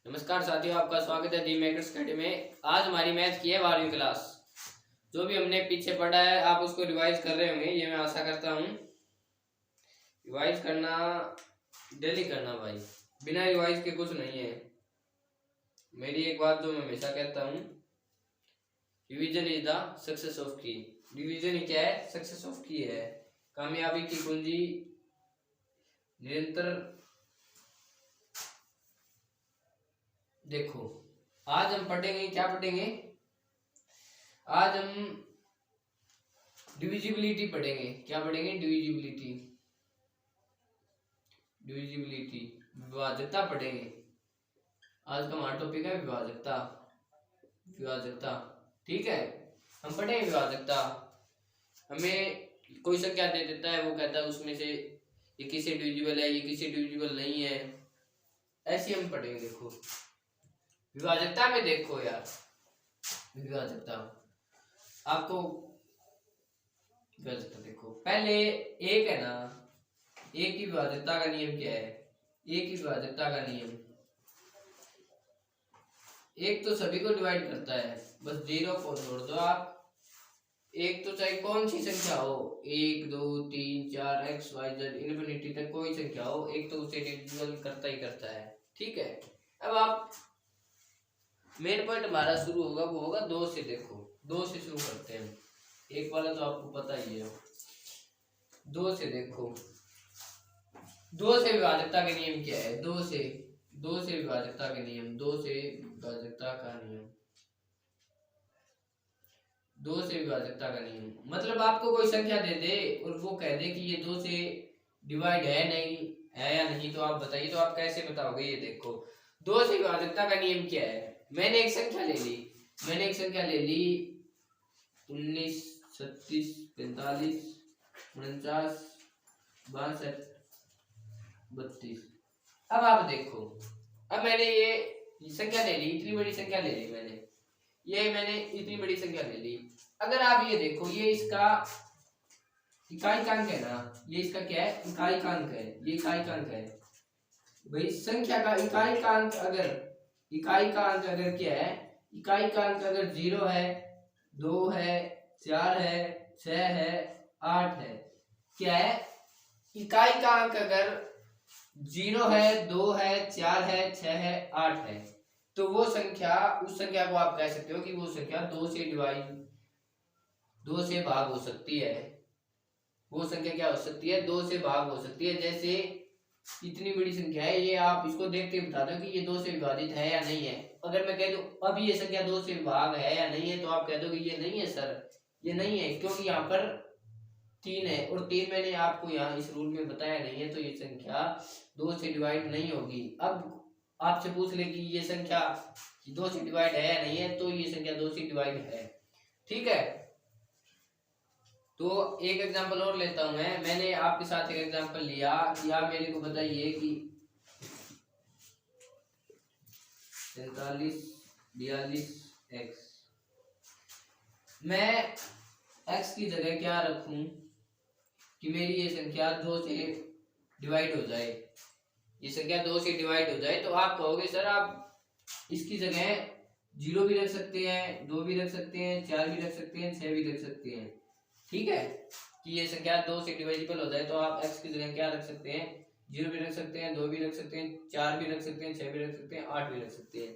नमस्कार साथियों, आपका स्वागत है दी मेकर्स अकेडमी में। आज हमारी मैथ की है 12वीं क्लास। जो भी हमने पीछे पढ़ा है आप उसको रिवाइज कर रहे होंगे, ये मैं आशा करता हूँ। रिवाइज करना, डेली करना भाई, बिना रिवाइज के कुछ नहीं है। मेरी एक बात जो मैं हमेशा कहता हूँ, revision is the success of की। रिवीजन ही क्या है? सक्सेस ऑफ की है। कामयाबी की कुंजी निरंतर। देखो, आज हम पढ़ेंगे, क्या पढ़ेंगे? आज हम डिविजिबिलिटी पढ़ेंगे। क्या पढ़ेंगे? डिविजिबिलिटी। डिविजिबिलिटी, विभाजकता पढ़ेंगे। आज का हमारा टॉपिक है विभाजकता। विभाजकता, ठीक है। हम पढ़ेंगे विभाजकता। हमें कोई संख्या दे देता है, वो कहता है उसमें से ये किससे डिविजिबल है, ये किससे डिविजिबल नहीं है, ऐसे हम पढ़ेंगे। देखो विभाजकता में, देखो यार, विभाजकता आपको विभाजकता देखो। पहले एक है ना, एक की विभाजकता का नियम क्या है? एक की विभाजकता का नियम, एक तो सभी को डिवाइड करता है, बस जीरो को छोड़ दो आप। एक तो चाहे कौन सी संख्या हो, 1 2 3 4 एक्स वाई जेड इन्फिनिटी तक कोई संख्या हो, एक तो उसे डिविजिबल करता ही करता है, ठीक है। अब आप मेन पॉइंट हमारा शुरू होगा, वो होगा 2 से। देखो 2 से शुरू करते हैं। एक वाला तो आपको पता ही है। 2 से देखो, 2 से विभाजकता का नियम क्या है? 2 से विभाजकता का नियम, 2 से विभाजकता का नियम, 2 से विभाजकता का नियम मतलब आपको कोई संख्या दे दे और वो कह दे कि ये 2 से डिवाइड है नहीं है या नहीं, तो आप बताइए, तो आप कैसे बताओगे? ये देखो 2 से विभाजकता का नियम क्या है? मैंने एक संख्या ले ली, 19 36 45 49 62 32। अब आप देखो, अब मैंने ये संख्या ले ली, इतनी बड़ी संख्या ले ली मैंने इतनी बड़ी संख्या ले ली। अगर आप ये देखो, ये इसका इकाईकांक है ना, ये इसका क्या है? इकाईकांक है। ये इकाईकांक है भाई, संख्या का इकाईकांक अगर क्या है? इकाईकांक अगर 0 है, 2 है, 4 है, 6 है, 8 है, क्या है? इकाईकांक अगर 0 है, 2 है, 4 है, 6 है, 8 है, तो वो संख्या, उस संख्या को आप कह सकते हो कि वो संख्या 2 से भाग हो सकती है। वो संख्या क्या हो सकती है? 2 से भाग हो सकती है। जैसे इतनी बड़ी संख्या है, ये आप इसको देखते ही बता दो कि ये 2 से विभाजित है या नहीं है। अगर मैं कह दूं अब ये संख्या 2 से भाग है या नहीं है, तो आप कह दो कि ये नहीं है सर, ये नहीं है, क्योंकि यहाँ पर 3 है और 3 मैंने आपको यहाँ इस रूल में बताया नहीं है, तो ये संख्या 2 से डिवाइड नहीं होगी। अब आपसे पूछ ले कि ये संख्या 2 से डिवाइड है या नहीं है, तो ये संख्या 2 से डिवाइड है, ठीक है। तो एक एग्जांपल और लेता हूं मैंने आपके साथ एक एग्जांपल लिया कि आप मेरे को बताइए कि 43 42 एक्स, मैं एक्स की जगह क्या रखूं कि मेरी ये संख्या 2 से डिवाइड हो जाए, ये संख्या 2 से डिवाइड हो जाए। तो आप कहोगे सर आप इसकी जगह 0 भी रख सकते हैं, 2 भी रख सकते हैं, 4 भी रख सकते हैं, 6 भी रख सकते हैं, ठीक है, कि ये संख्या 2 से डिवाइजिबल हो जाए। तो आप x की जगह क्या रख सकते हैं? 0 भी रख सकते हैं, 2 भी रख सकते हैं, 4 भी रख सकते हैं, 6 भी रख सकते हैं, 8 भी रख सकते हैं।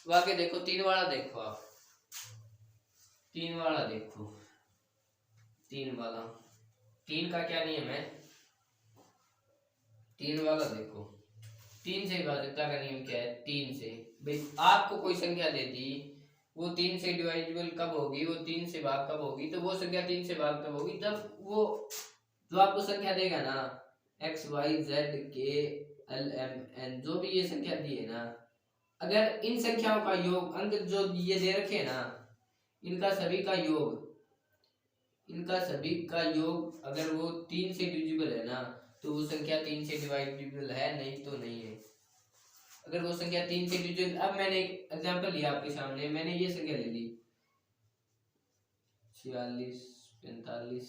तो आगे देखो 3 वाला देखो, आप 3 वाला देखो, 3 वाला, 3 का क्या नियम है? 3 वाला देखो, 3 से विभाजकता का नियम क्या है? 3 से भाई आपको कोई संख्या दे दी, वो 3 से डिवाइजिबल कब होगी? वो 3 से भाग कब होगी? तो वो संख्या 3 से भाग कब होगी? जब वो जो आपको संख्या देगा ना, एक्स वाई जेड के एल एम एन, जो भी ये संख्या दी है ना, अगर इन संख्याओं का योग, अंक जो ये दे रखे हैं ना, इनका सभी का योग अगर वो 3 से डिविजिबल है ना, तो वो संख्या 3 से डिवाइजिबल है, नहीं तो नहीं है। अगर वो संख्या 3 से डिविजिबल, अब मैंने एक एग्जांपल लिया आपके सामने, मैंने ये संख्या ले ली 46 45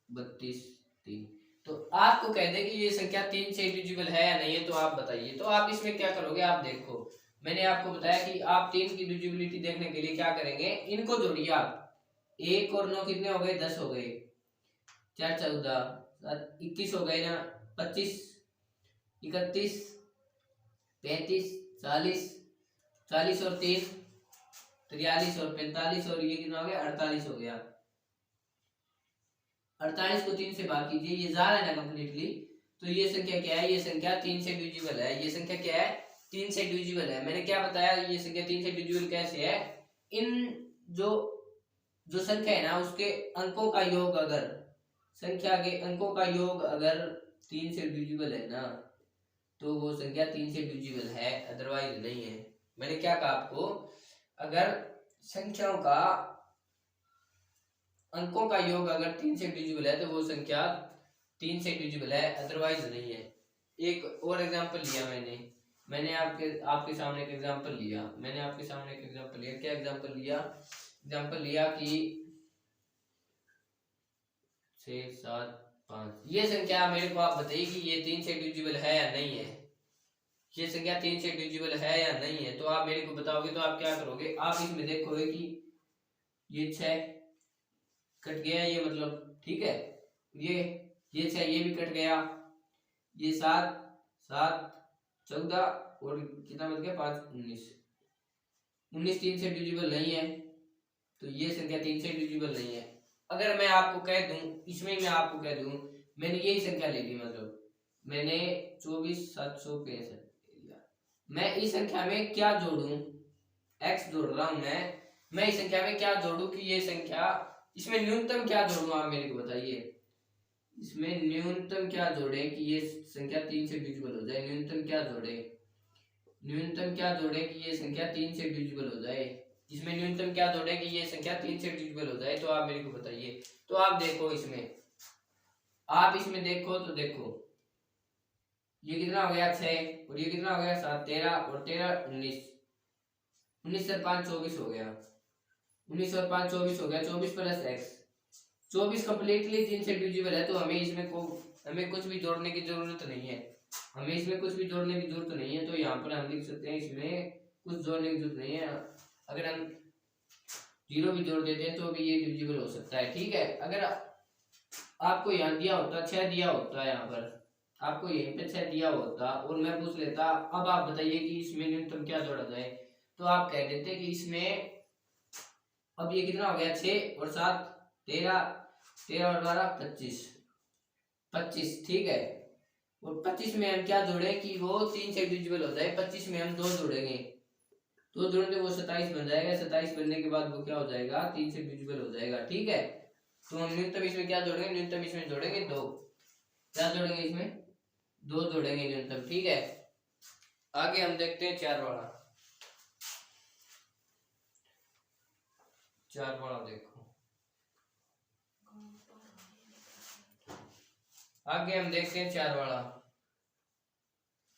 32 3, तो आपको कह दे कि ये संख्या 3 से डिविजिबल है या नहीं है, तो आप बताइए। तो आप इसमें क्या करोगे? आप देखो मैंने आपको बताया कि आप 3 की डिविजिबिलिटी देखने के लिए क्या करेंगे, इनको जोड़िए आप। 1 और 9 कितने हो गए, 10 हो गए, 4 14 21 हो गए ना, 25 31 35 40 40 और 3 43 और 45 और ये कितना हो गया, 48 हो गया। 48 को 3 से भाग कीजिए, ये जा रहा है ना कंप्लीटली, तो ये संख्या क्या है, ये संख्या 3 से डिविजिबल है। ये संख्या क्या है, 3 से डिविजिबल है। मैंने क्या बताया, ये संख्या 3 से डिविजिबल कैसे है, इन जो जो संख्या है ना उसके अंकों का योग, अगर संख्या के अंकों का योग अगर 3 से डिविजिबल है ना, तो वो संख्या 3 से डिविजिबल है, अदरवाइज नहीं है। मैंने क्या कहा आपको, अगर संख्याओं का अंकों का योग अगर 3 से डिविजिबल है तो वो संख्या 3 से डिविजिबल है, अदरवाइज नहीं है। एक और एग्जांपल लिया मैंने आपके सामने एक एग्जांपल लिया, क्या एग्जांपल लिया कि 6 7 5, ये संख्या मेरे को आप बताइए कि ये 3 से डिविजिबल है या नहीं है। ये संख्या 3 से डिविजिबल है या नहीं है, तो आप मेरे को बताओगे। तो आप क्या करोगे, आप इसमें देखोगे कि ये 6 कट गया, ये मतलब ठीक है, ये 6 ये भी कट गया, ये 7 7 14 और कितना बच गया, 5 19 19 3 से डिविजिबल नहीं है, तो ये संख्या 3 से डिविजिबल नहीं है। अगर मैं आपको कह दूं, इसमें मैं आपको कह दूं, मैंने यही संख्या ले ली, मतलब मैंने 24 765 लिया, मैं इस संख्या में क्या जोड़ूं, x जोड़ रहा हूं मैं इस संख्या में क्या जोड़ूं कि ये संख्या, इसमें न्यूनतम क्या जोड़ूं, आप मेरे को बताइए। इसमें न्यूनतम क्या जोड़े कि ये संख्या 3 से डिविजिबल हो जाए, न्यूनतम क्या जोड़े कि ये संख्या 3 से डिविजिबल हो जाए, इसमें न्यूनतम क्या जोड़े कि ये संख्या 3 से डिविजिबल हो जाए, तो आप मेरे को बताइए। तो आप देखो इसमें देखो तो देखो, ये कितना हो गया 6 और ये कितना हो गया 7 13 और 13 19 19 से 5 24 हो गया, 19 और 5 24 हो गया, 24 प्लस x 24 कम्प्लीटली 3 से डिविजिबल है, तो हमें कुछ भी जोड़ने की जरूरत नहीं है, तो यहाँ पर हम लिख सकते हैं इसमें कुछ जोड़ने की जरूरत नहीं है। अगर हम 0 भी जोड़ देते हैं तो भी ये डिविजिबल हो सकता है, ठीक है। अगर आपको यहाँ दिया होता 6 दिया होता, यहाँ पर आपको यहीं पे 6 दिया होता और मैं पूछ लेता अब आप बताइए कि इसमें न्यूनतम क्या जोड़ा जाए, तो आप कह देते कि इसमें अब ये कितना हो गया 6 और 7 13 और 12 25, ठीक है। और 25 में हम क्या जोड़े कि वो 3 से डिविजिबल हो जाए, 25 में हम 2 जोड़ेंगे, 2 जोड़ेंगे वो 27 बन जाएगा, 27 बनने के बाद वो क्या हो जाएगा 3 से डिविजिबल हो जाएगा, ठीक है। तो हम न्यूनतम इसमें क्या जोड़ेंगे, न्यूनतम इसमें जोड़ेंगे 2, क्या जोड़ेंगे इसमें 2 जोड़ेंगे न्यूनतम, ठीक है। आगे हम देखते हैं 4 वाला देखो, आगे हम देखते हैं 4 वाला।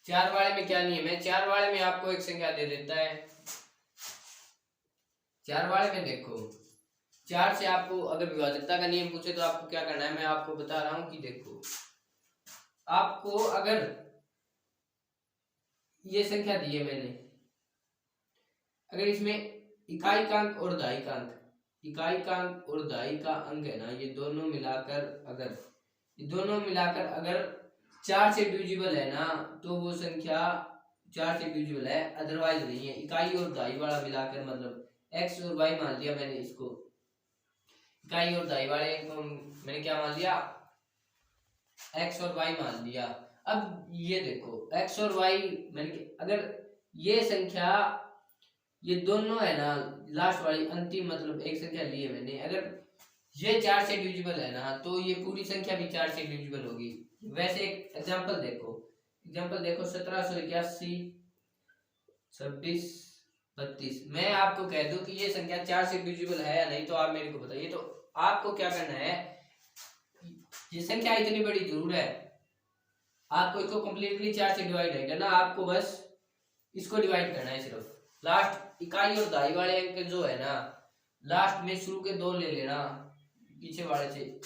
4 वाले में क्या नियम है, 4 वाले में आपको एक संख्या दे देता है। 4 वाले में देखो 4 से आपको अगर विभाजकता का नियम पूछे तो आपको क्या करना है, मैं आपको बता रहा हूं कि देखो आपको अगर ये संख्या दी है मैंने, अगर इसमें इकाई का अंक और दहाई का अंक, इकाई का अंक और दहाई का अंक है ना, ये दोनों मिलाकर अगर 4 से डिविजिबल है ना, तो वो संख्या 4 से डिविजिबल है, अदरवाइज नहीं है। इकाई और दहाई वाला मिलाकर, मतलब x और y मान लिया मैंने, इसको इकाई और दहाई वाले को मैंने क्या मान लिया, x और y मान लिया। अब ये देखो x और y मैंने, अगर ये संख्या, ये दोनों है ना लास्ट वाली अंतिम, मतलब एक संख्या ली है मैंने, अगर ये 4 से डिविजिबल है ना, तो ये पूरी संख्या भी 4 से डिविजिबल होगी। वैसे एक एग्जांपल देखो 1781 26 32, मैं आपको कह दूं कि ये संख्या 4 से डिविजिबल है या नहीं, तो आप मेरे को बताइए। तो आपको क्या करना है, ये संख्या इतनी बड़ी जरूर है, आपको इसको कंप्लीटली 4 से डिवाइड नहीं करना, आपको बस इसको डिवाइड करना है, सिर्फ लास्ट इकाई और दहाई वाले अंक जो है ना, लास्ट में शुरू के 2 ले लेना पीछे वाले से,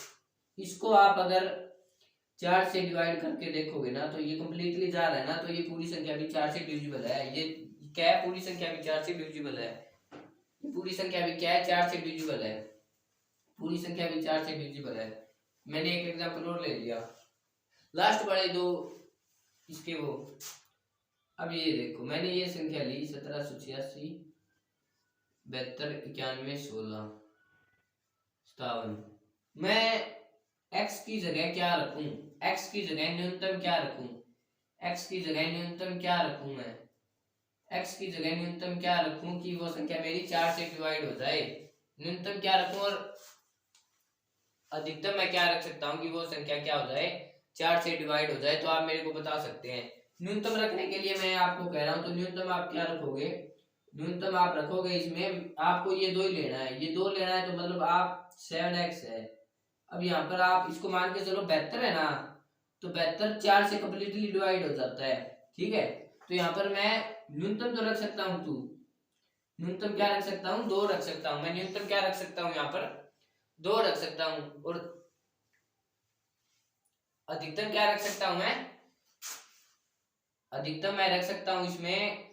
इसको आप अगर 4 से डिवाइड करके देखोगे ना तो ये कंप्लीटली जा रहा है ना, तो ये पूरी संख्या भी 4 से डिविजिबल है। ये क्या है, पूरी संख्या भी 4 से डिविजिबल है। पूरी संख्या भी क्या है, 4 से डिविजिबल है। पूरी संख्या भी 4 से डिविजिबल है। मैंने एक एग्जांपल और ले लिया, लास्ट वाले दो इसके वो। अब ये देखो, मैंने ये संख्या ली 1786 72 91 16 57। मैं x की जगह क्या रखूं, x की जगह न्यूनतम क्या रखूं, x की जगह न्यूनतम क्या रखूं मैं, x की जगह न्यूनतम क्या रखूं कि वो संख्या मेरी 4 से डिवाइड हो जाए। न्यूनतम क्या रखूं और अधिकतम मैं क्या रख सकता हूँ कि वो संख्या क्या हो जाए, 4 से डिवाइड हो जाए। तो आप मेरे को बता सकते हैं। न्यूनतम रखने के लिए मैं आपको कह रहा हूँ, तो न्यूनतम आप क्या रखोगे, न्यूनतम आप रखोगे इसमें आपको ये दो ही लेना है, ये दो लेना है। तो मतलब आप 7x है। अब यहाँ पर आप इसको मान के चलो 72 है ना, तो 72 4 से कम्प्लीटली डिवाइड हो जाता है, ठीक है। तो यहाँ पर मैं न्यूनतम तो रख सकता हूँ 2, न्यूनतम क्या रख सकता हूँ 2 रख सकता हूँ मैं। न्यूनतम क्या रख सकता हूँ, यहाँ पर 2 रख सकता हूँ। और अधिकतम क्या रख सकता हूँ मैं, अधिकतम मैं रख सकता हूँ इसमें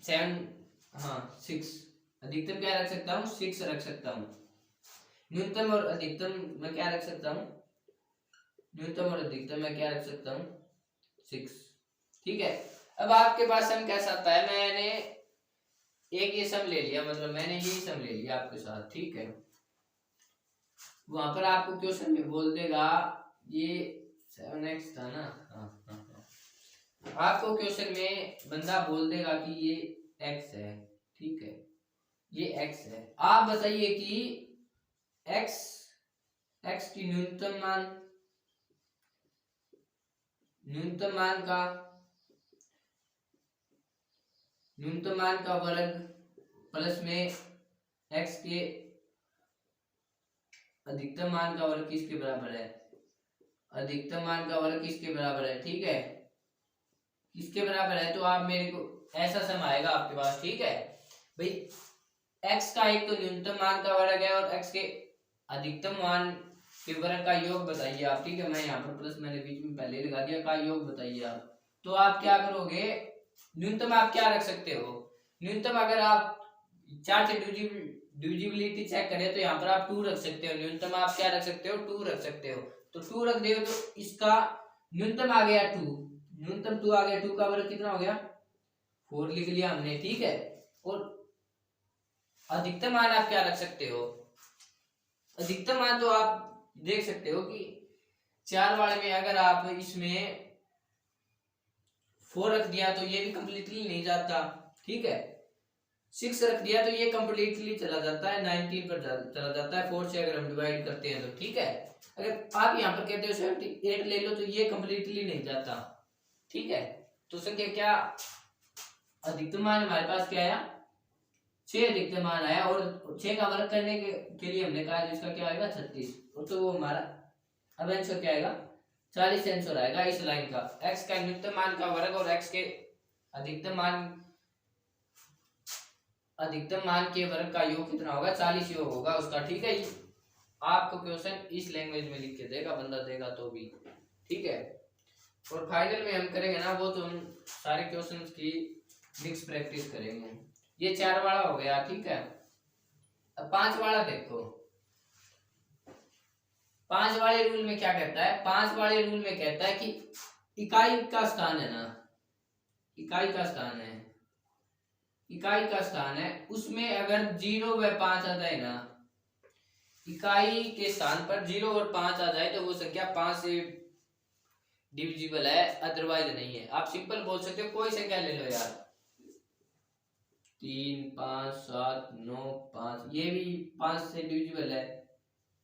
6। अधिकतम क्या रख सकता हूँ, 6 रख सकता हूँ। न्यूनतम और अधिकतम मैं क्या रख सकता हूँ, न्यूनतम और अधिकतम मैं क्या रख सकता हूँ 6, ठीक है। अब आपके पास सम कैसा आता है, मैंने एक ये सम ले लिया, मतलब मैंने यही सम ले लिया आपके साथ, ठीक है। वहां पर आपको क्वेश्चन में बोल देगा ये 7x था ना, आपको क्वेश्चन में बंदा बोल देगा कि ये x है, ठीक है, ये x है। आप बताइए कि x की न्यूनतम मान का वर्ग प्लस में x के अधिकतम मान का वर्ग किसके बराबर है, अधिकतम मान का वर्ग किसके बराबर है, ठीक है, किसके बराबर है। तो आप मेरे को ऐसा सम आएगा आपके पास, ठीक है भाई। x का एक तो न्यूनतम मान का वर्ग है और x के अधिकतम मान के वर्ग का योग बताइए आप, ठीक है। मैं यहाँ पर प्लस मैंने बीच में पहले लगा दिया, का योग बताइए आप। तो आप क्या करोगे, न्यूनतम आप क्या रख सकते हो, न्यूनतम अगर आप 4 से डिविजिबिलिटी चेक करें तो यहाँ पर आप 2 रख सकते हो। न्यूनतम आप क्या रख सकते हो, 2 रख सकते हो। तो 2 रख दे तो इसका न्यूनतम आ गया 2, न्यूनतम 2 आ गया, 2 का वर्ग कितना हो गया 4 लिख लिया हमने, ठीक है। और अधिकतम मान आप क्या रख सकते हो, अधिकतम मान तो आप देख सकते हो कि 4 वाले में अगर आप इसमें 4 रख दिया तो ये भी कंप्लीटली नहीं जाता, ठीक है। 6 रख दिया तो ये कंप्लीटली चला जाता है, 19 पर चला जाता है 4 से अगर हम डिवाइड करते हैं तो, ठीक है। अगर आप यहाँ पर कहते हो 78 ले लो तो ये कंप्लीटली नहीं जाता, ठीक है। तो संख्या क्या, अधिकतम मान हमारे पास क्या आया 6 अधिकतम मान आया। और 6 का वर्ग करने के लिए हमने कहा इसका क्या आएगा 36, तो वो हमारा अब आंसर क्या आएगा 40 आंसर आएगा इस लाइन का। x का न्यूनतम मान का वर्ग और x के अधिकतम मान के वर्ग का योग कितना होगा 40 योग होगा उसका, ठीक है। आपको क्वेश्चन इस लैंग्वेज में लिख के देगा बंदा, देगा तो भी, ठीक है। और फाइनल में हम करेंगे ना वो, तो हम सारे क्वेश्चंस की मिक्स प्रैक्टिस करेंगे। ये 4 वाला हो गया, ठीक है। अब 5 वाला देखो, 5 वाले रूल में क्या कहता है, 5 वाले रूल में कहता है कि इकाई का स्थान है ना, इकाई का स्थान है, इकाई का स्थान है, उसमें अगर 0 व 5 आ जाए ना, इकाई के स्थान पर 0 और 5 आ जाए तो वो संख्या 5 से डिविजिबल है, अदरवाइज नहीं है। आप सिंपल बोल सकते हो, कोई संख्या ले लो यार, 3 5 7 9 5, ये भी 5 से डिविजिबल है,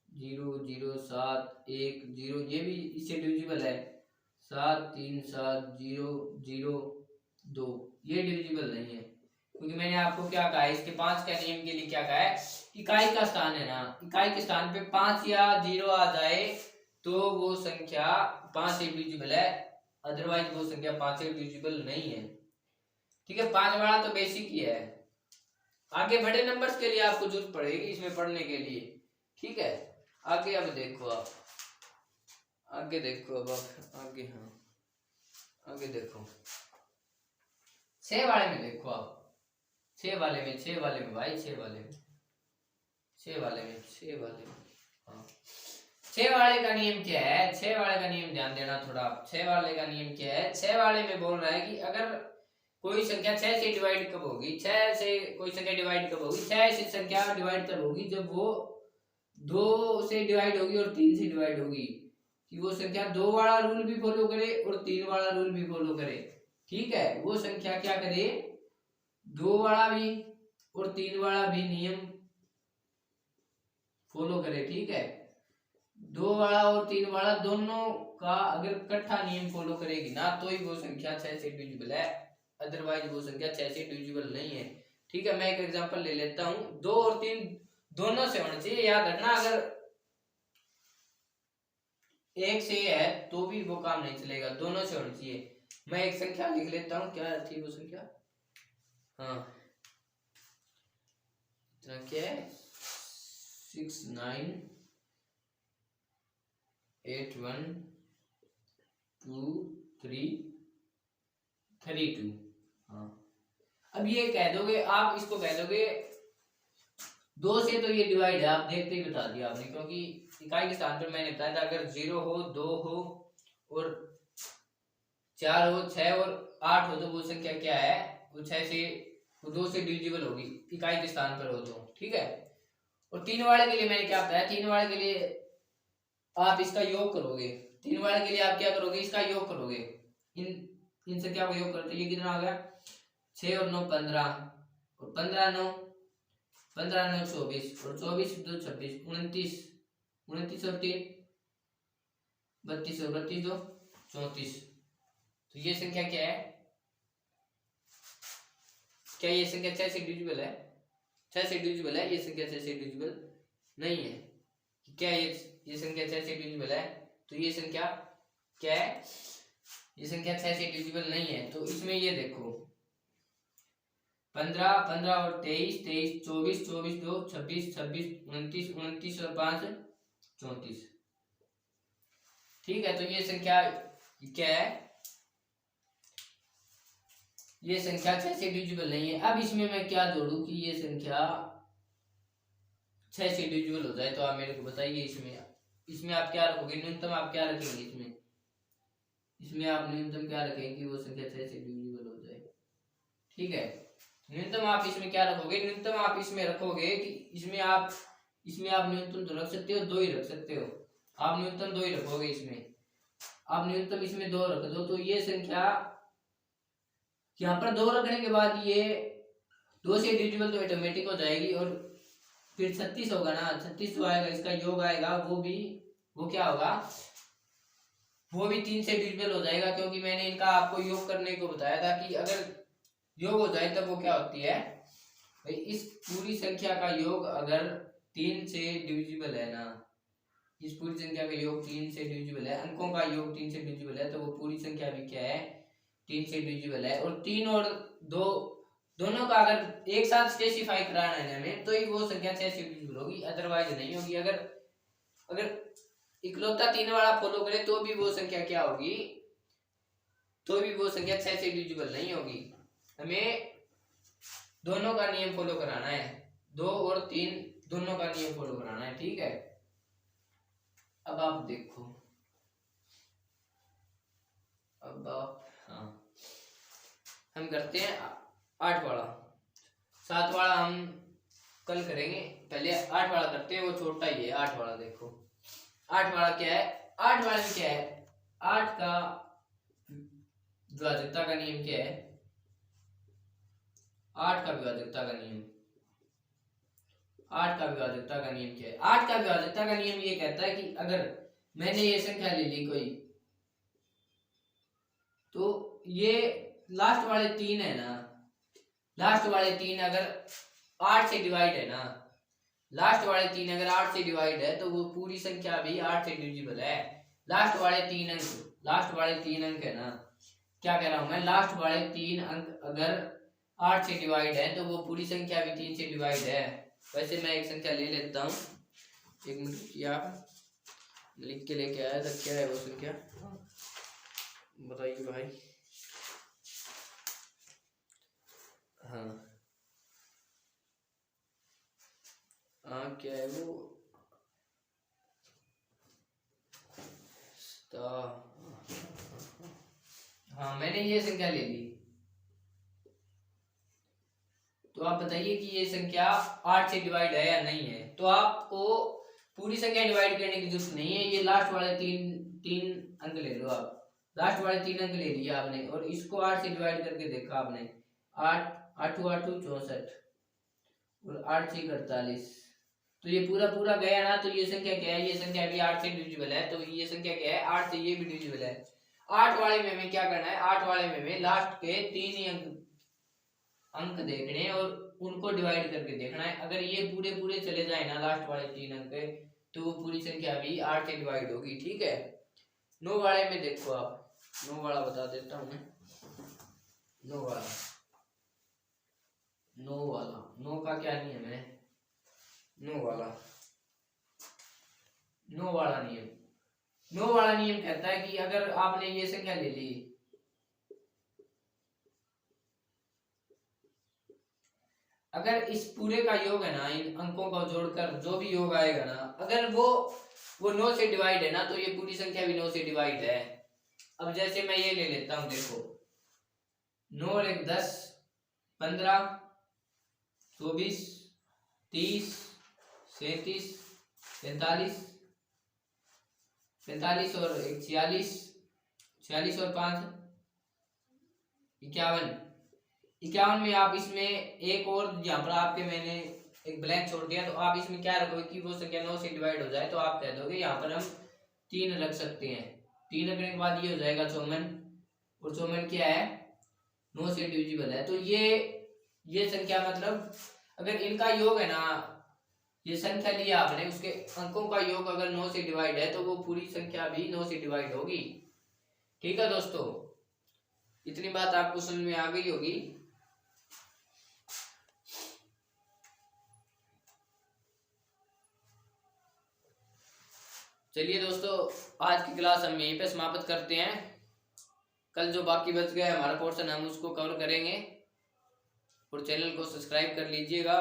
0 0 7 1 0, ये भी इससे डिविजिबल है, 7 3 7 0 0 2, ये डिविजिबल नहीं है। क्योंकि मैंने आपको क्या कहा है, इसके 5 का नियम के लिए क्या कहा है, इकाई का स्थान है ना, इकाई के स्थान पे 5 या 0 आ जाए तो वो संख्या 5 से डिविजिबल है, अदरवाइज वो संख्या 5 से डिविजिबल नहीं है, ठीक है। 5 वाला तो बेसिक ही है, आगे बड़े नंबर्स के लिए आपको जरूरत पड़ेगी इसमें पढ़ने के लिए, ठीक है। आगे अब देखो आप, आगे देखो अब आप आगे, हाँ आगे देखो 6 वाले में देखो आप, 6 वाले में भाई 6 वाले में हाँ 6 वाले का नियम क्या है, 6 वाले का नियम ध्यान देना थोड़ा। 6 वाले का नियम क्या है, 6 वाले में बोल रहा है कि अगर कोई संख्या 6 से डिवाइड कब होगी, 6 से कोई संख्या डिवाइड कब होगी, 6 से संख्या डिवाइड तब होगी जब वो 2 से डिवाइड होगी और 3 से डिवाइड होगी, कि वो संख्या 2 वाला रूल भी फॉलो करे और 3 वाला रूल भी फॉलो करे। ठीक है, वो संख्या क्या करे, 2 वाला भी और 3 वाला भी नियम फॉलो करे। ठीक है, 2 वाला और 3 वाला दोनों का अगर इकट्ठा नियम फॉलो करेगी ना तो ही वो संख्या 6 से डिविजिबल है, अदरवाइज वो संख्या 6 से डिविजिबल नहीं है। ठीक है, मैं एक एग्जांपल ले लेता हूं, 2 और 3 दोनों से होना चाहिए, याद रखना। अगर 1 से है तो भी वो काम नहीं चलेगा, दोनों से होना चाहिए। मैं एक संख्या लिख लेता हूं, क्या थी वो संख्या, हाँ क्या है 69812332। हाँ, अब ये कह दोगे आप, इसको कह दोगे 2 से तो ये डिवाइड है, आप देखते ही बता दिया आपने, क्योंकि इकाई के स्थान पर मैंने बताया था अगर 0 हो, 2 हो और 4 हो, 6 और 8 हो तो वो संख्या क्या है, वो 6 से, वो 2 से डिविजिबल होगी इकाई के स्थान पर हो तो। ठीक है, और 3 वाले के लिए मैंने क्या बताया, 3 वाले के लिए आप इसका योग करोगे, 3 वाले के लिए आप क्या करोगे, इसका योग करोगे, इन संख्या को योग करते, ये कितना आ गया 6 और 9 15 और 15 9 24 और 24 2 26 29 29 और 3 32 और 32 2 34। तो ये संख्या क्या है, क्या ये संख्या 6 से डिविजिबल है, 6 से डिविजिबल है, ये संख्या 6 से डिविजिबल नहीं है। क्या ये संख्या 6 से डिविजिबल है, तो ये संख्या क्या है, ये संख्या 6 से डिविजिबल नहीं है। तो इसमें ये देखो 15 15 और 23 23 24 24 2 26 26 29 29 और 5 34। ठीक है, तो ये संख्या क्या है, ये संख्या 6 से डिविजिबल नहीं है। अब इसमें मैं क्या जोड़ूं कि ये संख्या 6 से डिविजिबल हो जाए, तो आप मेरे को बताइए। इसमें आप क्या रखोगे, न्यूनतम आप क्या रखेंगे, इसमें आप न्यूनतम क्या रखेंगे कि वो संख्या 6 से डिविजिबल हो जाए। ठीक है, न्यूनतम आप इसमें क्या रखोगे, न्यूनतम आप इसमें रखोगे कि इसमें आप न्यूनतम तो रख सकते हो, 2 ही रख सकते हो, आप न्यूनतम 2 ही रखोगे इसमें, आप न्यूनतम इसमें 2 रख दो, तो ये संख्या यहाँ पर 2 रखने के बाद ये 2 से डिविजिबल तो ऑटोमेटिक हो जाएगी, और फिर 36 होगा ना, 36 जो आएगा इसका योग आएगा, वो क्या होगा, वो भी 3 से डिविजिबल हो जाएगा, क्योंकि मैंने इनका आपको योग करने को बताया था कि अगर योग हो जाए तब वो क्या होती है भाई, इस पूरी संख्या का योग अगर 3 से डिविजिबल है ना, इस पूरी संख्या का योग 3 से डिविजिबल है, अंकों का योग 3 से डिविजिबल है, तो वो पूरी संख्या भी क्या है 3 से डिविजिबल है। और 3 और 2 दोनों का अगर एक साथ स्पेसिफाई कराना है हमें, तो ही वो संख्या 6 से डिविजिबल होगी, अदरवाइज नहीं होगी। अगर इकलौता 3 वाला फॉलो करे तो भी वो संख्या क्या होगी, तो भी वो संख्या 6 से डिविजिबल नहीं होगी। हमें दोनों का नियम फॉलो कराना है, 2 और 3 दोनों का नियम फॉलो कराना है। ठीक है, अब आप देखो, अब आप हम करते हैं 8 वाला, 7 वाला हम कल करेंगे, पहले 8 वाला करते हैं, वो छोटा ही है 8 वाला। देखो 8 वाला क्या है, 8 वाले में क्या है, 8 का विभाजकता का नियम क्या है, 8 का विभाजकता का नियम, 8 का विभाजकता का नियम क्या है, 8 का विभाजकता का नियम ये कहता है कि अगर मैंने ये संख्या ले ली कोई, तो ये लास्ट वाले 3 है ना, लास्ट वाले 3 अगर 8 से डिवाइड है ना, लास्ट वाले 3 अगर 8 से डिवाइड है तो वो पूरी संख्या भी 8 से डिविजिबल है। लास्ट वाले 3 अंक है ना, क्या कह रहा हूं मैं, लास्ट वाले 3 अंक अगर 8 से डिवाइड है तो वो पूरी संख्या भी 3 से डिवाइड है। वैसे मैं एक संख्या ले लेता हूँ, एक मिनट, या लिख के लेके आया था, क्या है वो संख्या बताइए भाई। हाँ हाँ क्या है वो, हाँ मैंने ये संख्या ले ली। तो आप बताइए कि ये संख्या 8 से डिवाइड है या नहीं है। तो आपको पूरी संख्या डिवाइड करने की जरूरत नहीं है, ये लास्ट वाले तीन अंक ले लो आप। लास्ट वाले 3 अंक ले लिए आपने और इसको 8 से डिवाइड करके देखा आपने। 8 8 8 64 और 8 6 48। तो ये पूरा पूरा गया ना, तो ये संख्या क्या है, ये संख्या भी 8 से डिविजिबल है। तो ये संख्या क्या है, 8 से ये भी डिविजिबल है। 8 वाले में हमें क्या करना है, 8 वाले में हमें लास्ट के 3 ही अंक देखने और उनको डिवाइड करके देखना है। अगर ये पूरे पूरे चले जाए ना लास्ट वाले 3 अंक, तो वो पूरी संख्या भी 8 से डिवाइड होगी। ठीक है। 9 वाले में देखो आप, 9 वाला बता देता हूँ मैं। 9 वाला, 9 का क्या नियम है, 9 वाला नियम कहता है कि अगर आपने ये संख्या ले ली, अगर इस पूरे का योग है ना, इन अंकों को जोड़कर जो भी योग आएगा ना, अगर वो 9 से डिवाइड है ना, तो ये पूरी संख्या भी 9 से डिवाइड है। अब जैसे मैं ये ले लेता हूं, देखो 9 और 1 10, 15, 24, 30, 37, 45, 45 और 1 46, 46 और 5 51। 51 में आप इसमें एक और यहाँ पर आपके मैंने एक ब्लैंक छोड़ दिया, तो आप इसमें क्या रखोगे कि वो संख्या 9 से डिवाइड हो जाए, तो आप कह दोगे यहाँ पर हम 3 रख सकते हैं। 3 रखने के बाद ये हो जाएगा 54, और 54 क्या है, 9 से डिविजिबल है। तो ये संख्या मतलब अगर इनका योग है ना, ये संख्या लिया आपने, उसके अंकों का योग अगर 9 से डिवाइड है, तो वो पूरी संख्या भी 9 से डिवाइड होगी। ठीक है दोस्तों, इतनी बात आपको समझ में आ गई होगी। चलिए दोस्तों, आज की क्लास हम यहीं पे समाप्त करते हैं। कल जो बाकी बच गया हमारा पोर्शन, हम उसको कवर करेंगे। और चैनल को सब्सक्राइब कर लीजिएगा।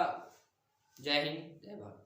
जय हिंद, जय भारत।